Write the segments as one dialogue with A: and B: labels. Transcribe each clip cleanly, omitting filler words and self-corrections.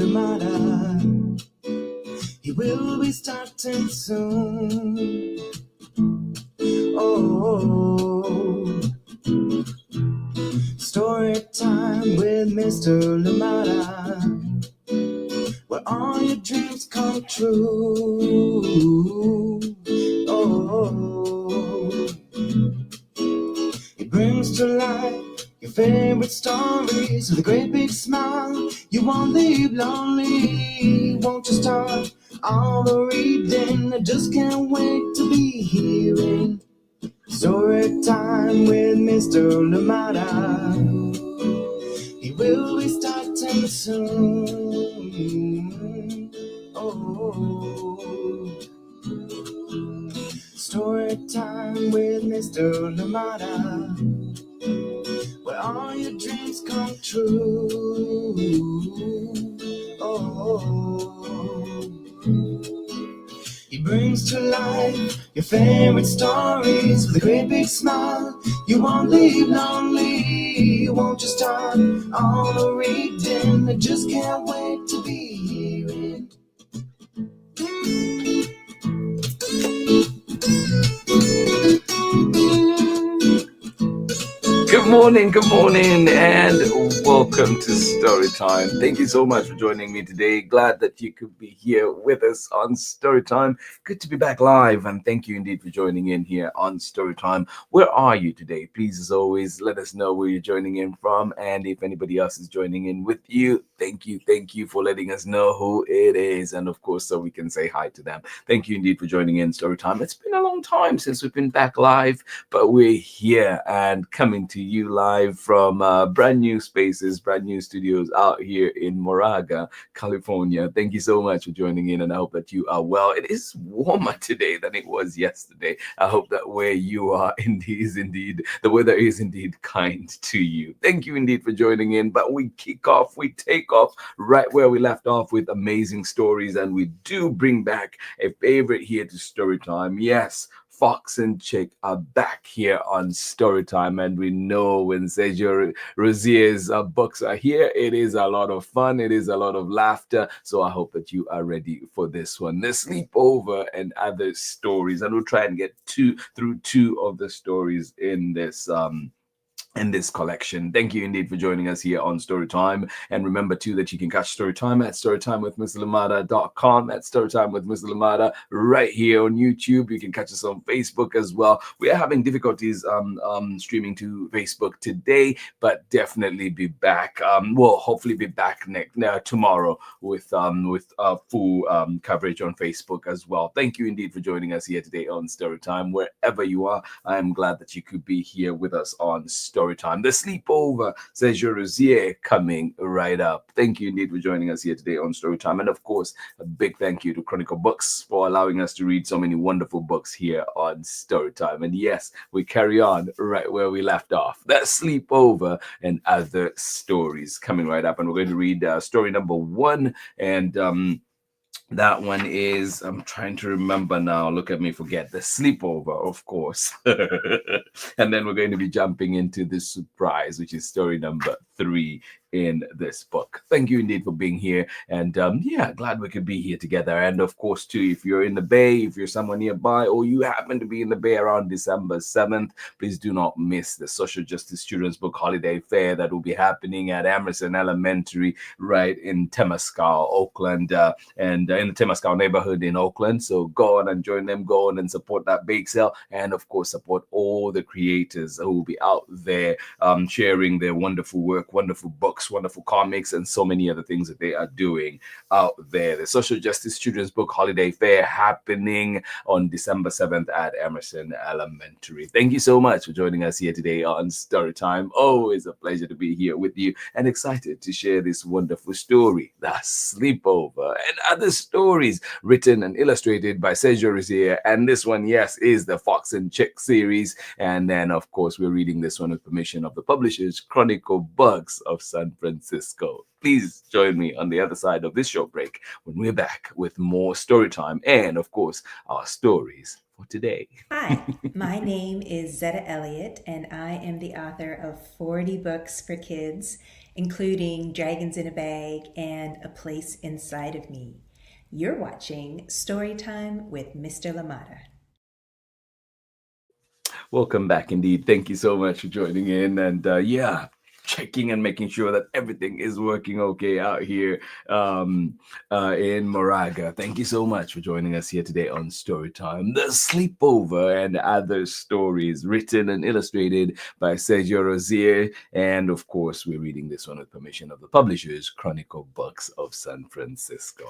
A: Lamada. He will be starting soon. Oh, story time with Mr. Lamada, where all your dreams come true. Oh, he brings to life your favorite stories with a great big smile. You won't leave lonely, won't you start all the reading? I just can't wait to be hearing story time with Mr. Lamada. He will be starting soon. Oh, story time with Mr. Lamada, where all your dreams come true. Oh, he brings to life your favorite stories with a great big smile. You won't leave lonely, won't you start all the reading? I just can't wait to be hearing.
B: Good morning, and welcome to Storytime. Thank you so much for joining me today. Glad that you could be here with us on Storytime. Good to be back live, and thank you indeed for joining in here on Storytime. Where are you today? Please, as always, let us know where you're joining in from, and if anybody else is joining in with you, thank you for letting us know who it is, and of course, so we can say hi to them. Thank you indeed for joining in Storytime. It's been a long time since we've been back live, but we're here and coming to you live from brand new spaces, brand new studios out here in Moraga, California. Thank you so much for joining in, and I hope that you are well. It is warmer today than it was yesterday. I hope that where you are indeed, the weather is indeed kind to you. Thank you indeed for joining in, but we take off right where we left off with amazing stories, and we do bring back a favorite here to Storytime. Yes, Fox and Chick are back here on Storytime, and we know when Sergio Ruzzier's books are here, it is a lot of fun, it is a lot of laughter. So I hope that you are ready for this one, The Sleepover and Other Stories, and we'll try and get through two of the stories in this collection. Thank you indeed for joining us here on Storytime. And remember too that you can catch Storytime at storytimewithmrlamada.com. That's Storytime with Mr. Lamada right here on YouTube. You can catch us on Facebook as well. We are having difficulties streaming to Facebook today, but definitely be back. Hopefully be back tomorrow with full coverage on Facebook as well. Thank you indeed for joining us here today on Storytime. Wherever you are, I am glad that you could be here with us on Storytime. The Sleepover, Sergio Ruzzier, coming right up. Thank you indeed for joining us here today on Storytime. And of course, a big thank you to Chronicle Books for allowing us to read so many wonderful books here on Storytime. And yes, we carry on right where we left off. The Sleepover and Other Stories, coming right up. And we're going to read story number 1. And that one is, I'm trying to remember now. Look at me forget. The Sleepover, of course. And then we're going to be jumping into the surprise, which is story number 3 in this book. Thank you indeed for being here. And glad we could be here together. And of course, too, if you're in the Bay, if you're somewhere nearby, or you happen to be in the Bay around December 7th, please do not miss the Social Justice Children's Book Holiday Fair that will be happening at Emerson Elementary right in Temescal, Oakland, and in the Temescal neighborhood in Oakland. So go on and join them, go on and support that bake sale, and of course support all the creators who will be out there sharing their wonderful work, wonderful books, wonderful comics, and so many other things that they are doing out there. The Social Justice Children's Book Holiday Fair happening on December 7th at Emerson Elementary. Thank you so much for joining us here today on Storytime. Always a pleasure to be here with you, and excited to share this wonderful story, The Sleepover and Other Stories, written and illustrated by Sergio Ruzzier. And this one, yes, is the Fox and Chick series. And then, of course, we're reading this one with permission of the publishers, Chronicle Books of San Francisco. Please join me on the other side of this short break when we're back with more Storytime and, of course, our stories for today.
C: Hi, my name is Zetta Elliott, and I am the author of 40 books for kids including Dragons in a Bag and A Place Inside of Me. You're watching Storytime with Mr. Lamata.
B: Welcome back indeed. Thank you so much for joining in. And yeah, checking and making sure that everything is working okay out here in Moraga. Thank you so much for joining us here today on Storytime, the sleepover and other stories written and illustrated by Sergio Ruzzier. And of course, we're reading this one with permission of the publishers, Chronicle Books of San Francisco.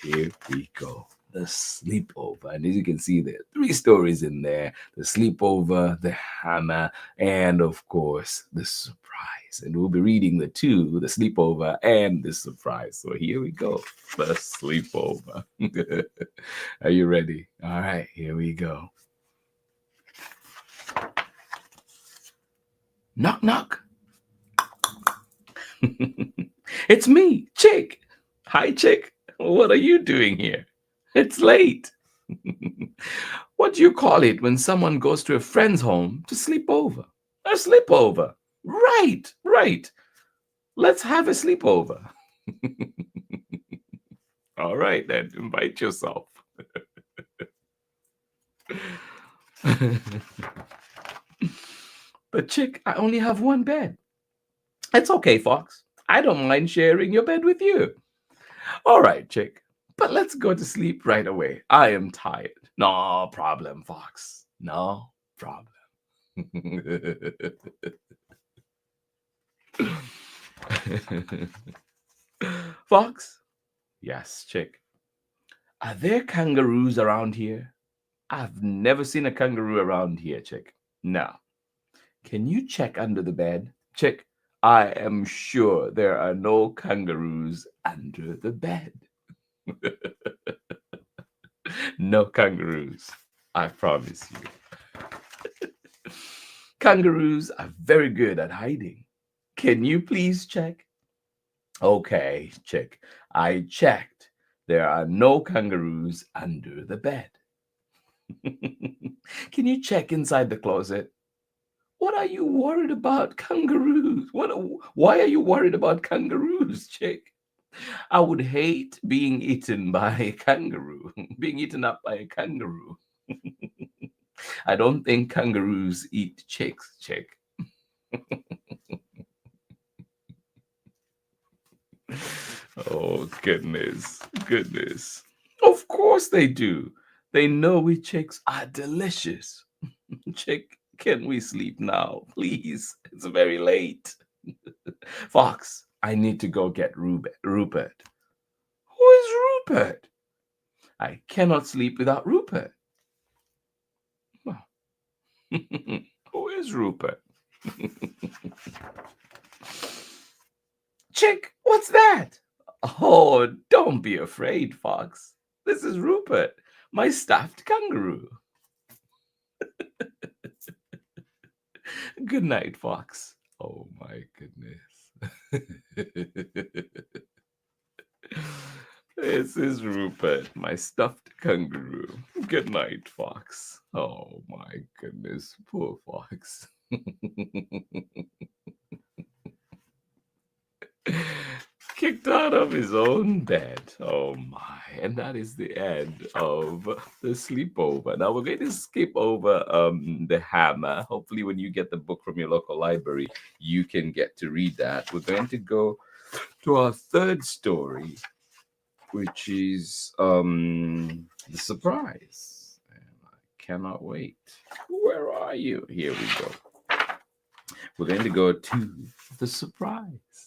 B: Here we go. The sleepover. And as you can see, there are 3 stories in there: the sleepover, the hammer, and of course, the surprise. And we'll be reading the 2, the sleepover and the surprise. So here we go. The sleepover. Are you ready? All right, here we go. Knock, knock. It's me, Chick. Hi, Chick. What are you doing here? It's late. What do you call it when someone goes to a friend's home to sleep over? A sleepover. Right, right. Let's have a sleepover. All right, then, invite yourself. But, Chick, I only have one bed. It's okay, Fox. I don't mind sharing your bed with you. All right, Chick. But let's go to sleep right away. I am tired. No problem, Fox. No problem. Fox? Yes, Chick. Are there kangaroos around here? I've never seen a kangaroo around here, Chick. No. Can you check under the bed? Chick, I am sure there are no kangaroos under the bed. No kangaroos, I promise you. Kangaroos are very good at hiding. Can you please check? Okay, Chick. I checked. There are no kangaroos under the bed. Can you check inside the closet? What are you worried about kangaroos? Why are you worried about kangaroos, Chick? I would hate being eaten by a kangaroo, being eaten up by a kangaroo. I don't think kangaroos eat chicks, Chick. Oh, goodness, goodness. Of course they do. They know we chicks are delicious. Chick, can we sleep now, please? It's very late. Fox, I need to go get Rupert. Who is Rupert? I cannot sleep without Rupert. Well, who is Rupert? Chick, what's that? Oh, don't be afraid, Fox. This is Rupert, my stuffed kangaroo. Good night, Fox. Oh my goodness. This is Rupert, my stuffed kangaroo. Good night, Fox. Oh my goodness, poor Fox. Kicked out of his own bed. Oh my. And that is the end of the sleepover. Now we're going to skip over the hammer. Hopefully when you get the book from your local library, you can get to read that. We're going to go to our 3rd story, which is the surprise. And I cannot wait. Where are you? Here we go. We're going to go to the surprise.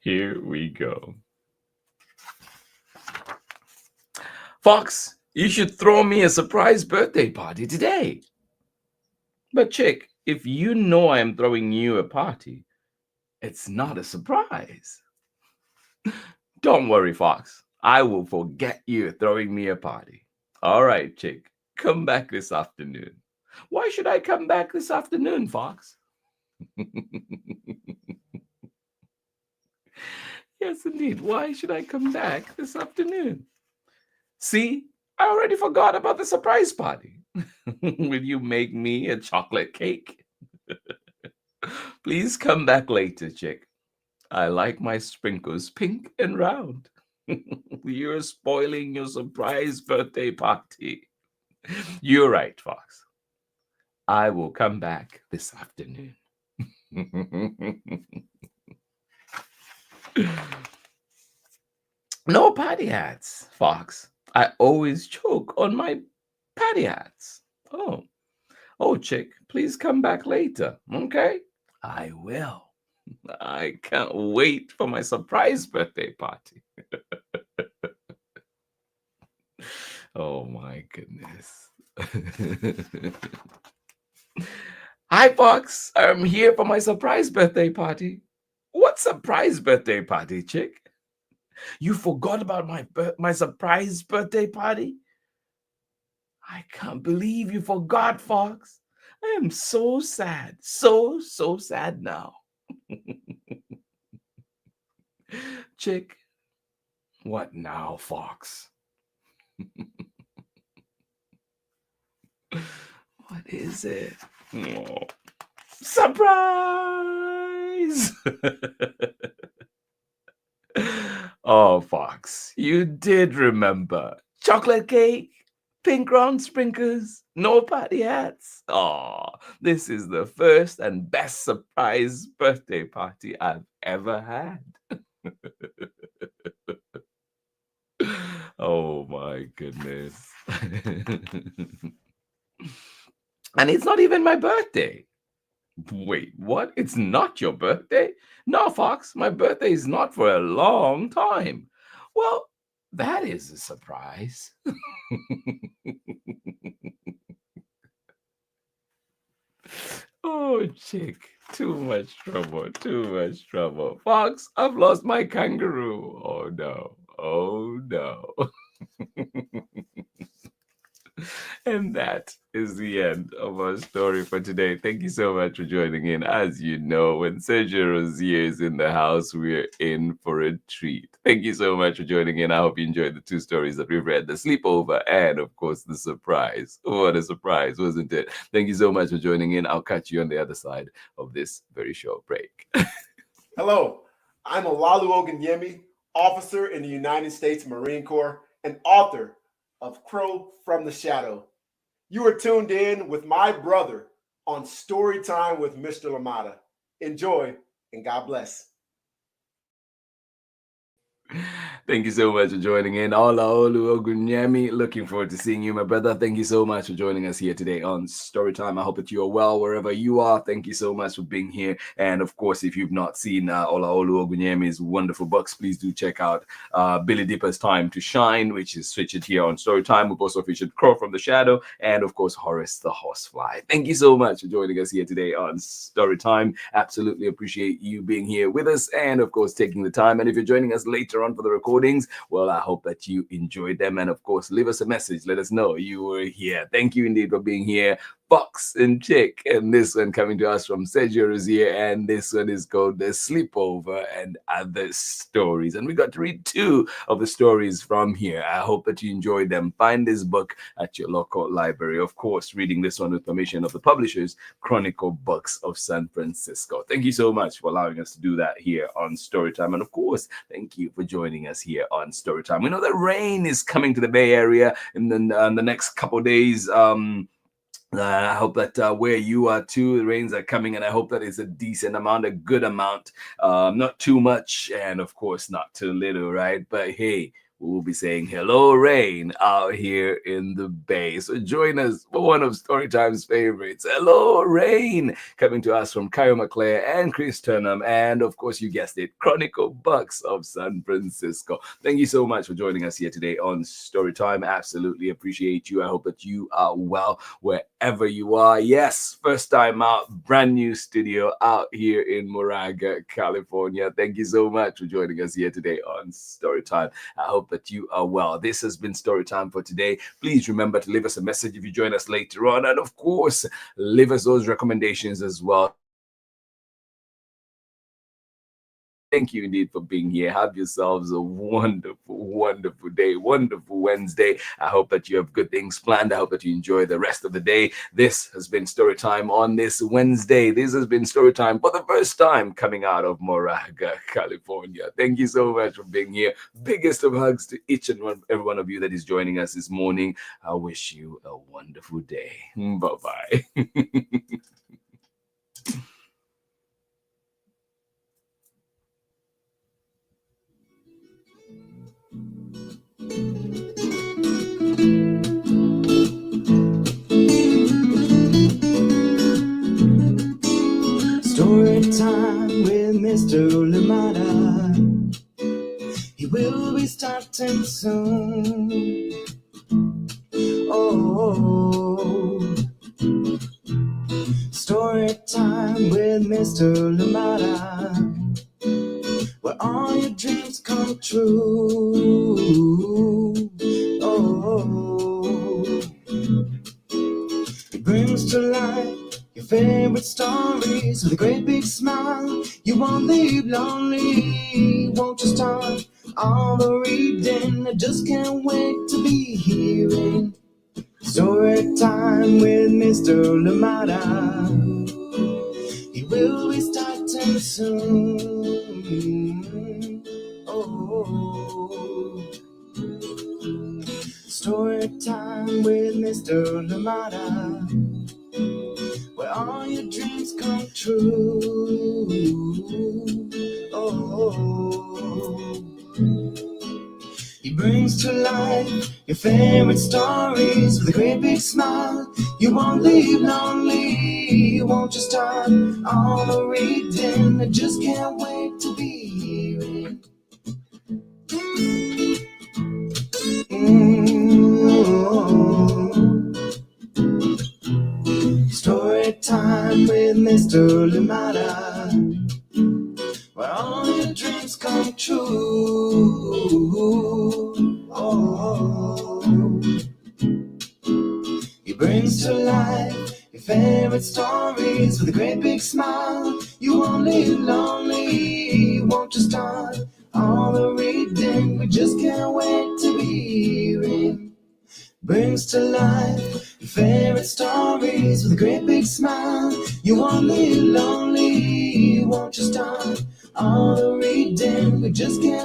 B: Here we go. Fox, you should throw me a surprise birthday party today. But Chick, if you know I am throwing you a party, it's not a surprise. Don't worry, Fox. I will forget you throwing me a party. All right, Chick, come back this afternoon. Why should I come back this afternoon, Fox? Yes, indeed. Why should I come back this afternoon? See, I already forgot about the surprise party. Will you make me a chocolate cake? Please come back later, chick. I like my sprinkles pink and round. You're spoiling your surprise birthday party. You're right, Fox. I will come back this afternoon. No party hats, Fox. I always choke on my party hats. Oh, chick, please come back later, okay? I will. I can't wait for my surprise birthday party. Oh my goodness. Hi, Fox. I'm here for my surprise birthday party. What surprise birthday party, chick? You forgot about my surprise birthday party? I can't believe you forgot, Fox. I am so sad. So sad now. Chick, what now, Fox? What is it? Oh, surprise! Oh, Fox, you did remember. Chocolate cake, pink round sprinkles, no party hats. Oh, this is the first and best surprise birthday party I've ever had. Oh my goodness. And it's not even my birthday. Wait, what? It's not your birthday? No, Fox, my birthday is not for a long time. Well, that is a surprise. Oh, chick, too much trouble, too much trouble. Fox, I've lost my kangaroo. Oh no, oh no. And that is the end of our story for today. Thank you so much for joining in. As you know, when Sergio Ruzzier is in the house, we're in for a treat. Thank you so much for joining in. I hope you enjoyed the two stories that we've read, the sleepover and, of course, the surprise. What a surprise, wasn't it? Thank you so much for joining in. I'll catch you on the other side of this very short break.
D: Hello, I'm Olalu Ogunyemi, officer in the United States Marine Corps and author of Crow from the Shadow. You are tuned in with my brother on Story Time with Mr. Lamada. Enjoy and God bless.
B: Thank you so much for joining in. Olaolu Ogunyemi, looking forward to seeing you, my brother. Thank you so much for joining us here today on Storytime. I hope that you are well wherever you are. Thank you so much for being here. And of course, if you've not seen Olaolu Ogunyemi's wonderful books, please do check out Billy Dipper's Time to Shine, which is featured here on Storytime. We've also featured Crow from the Shadow and, of course, Horace the Horsefly. Thank you so much for joining us here today on Storytime. Absolutely appreciate you being here with us and, of course, taking the time. And if you're joining us later on for the recordings, well, I hope that you enjoyed them. And of course, leave us a message. Let us know you were here. Thank you indeed for being here. Fox and Chick, and this one coming to us from Sergio Ruzzier, and this one is called The Sleepover and Other Stories. And we got to read two of the stories from here. I hope that you enjoyed them. Find this book at your local library. Of course, reading this one with permission of the publishers, Chronicle Books of San Francisco. Thank you so much for allowing us to do that here on Storytime. And of course, thank you for joining us here on Storytime. We know that rain is coming to the Bay Area in the next couple of days. I hope that where you are too, the rains are coming, and I hope that it's a decent amount, a good amount, not too much, and of course not too little, right? But hey, we'll be saying hello rain out here in the Bay. So join us for one of Storytime's favorites, Hello Rain, coming to us from Kyle McClare and Chris Turnham, and of course, you guessed it, Chronicle Books of San Francisco. Thank you so much for joining us here today on Storytime. Absolutely appreciate you. I hope that you are well wherever you are. Yes, first time out, brand new studio out here in Moraga, California. Thank you so much for joining us here today on Storytime. I hope that you are well. This has been Storytime for today. Please remember to leave us a message if you join us later on. And of course, leave us those recommendations as well. Thank you indeed for being here. Have yourselves a wonderful, wonderful day, wonderful Wednesday. I hope that you have good things planned. I hope that you enjoy the rest of the day. This has been Story Time on this Wednesday. This has been Story Time for the first time coming out of Moraga, California. Thank you so much for being here. Biggest of hugs to each and every one of you that is joining us this morning. I wish you a wonderful day. Bye-bye.
A: Story time with Mr. Lamada. He will be starting soon. Oh, story time with Mr. Lamada, where all your dreams come true. Oh, he brings to life your favorite stories with a great big smile. You won't leave lonely. Won't you start all the reading? I just can't wait to be hearing story time with Mr. Lamada. He will be starting soon. Oh, story time with Mr. Lamada, where all your dreams come true. Oh, he brings to life your favorite stories with a great big smile. You won't leave lonely. Won't you start all the reading? I just can't wait to be hearing. Story time with Mr. Lamada, where all your dreams come true. Oh, he brings to life your favorite stories with a great big smile. You won't leave lonely. Won't you start all the reading? We just can't wait to be hearing. Brings to life your favorite stories with a great big smile. You won't leave lonely. Won't you start all the reading? We just can't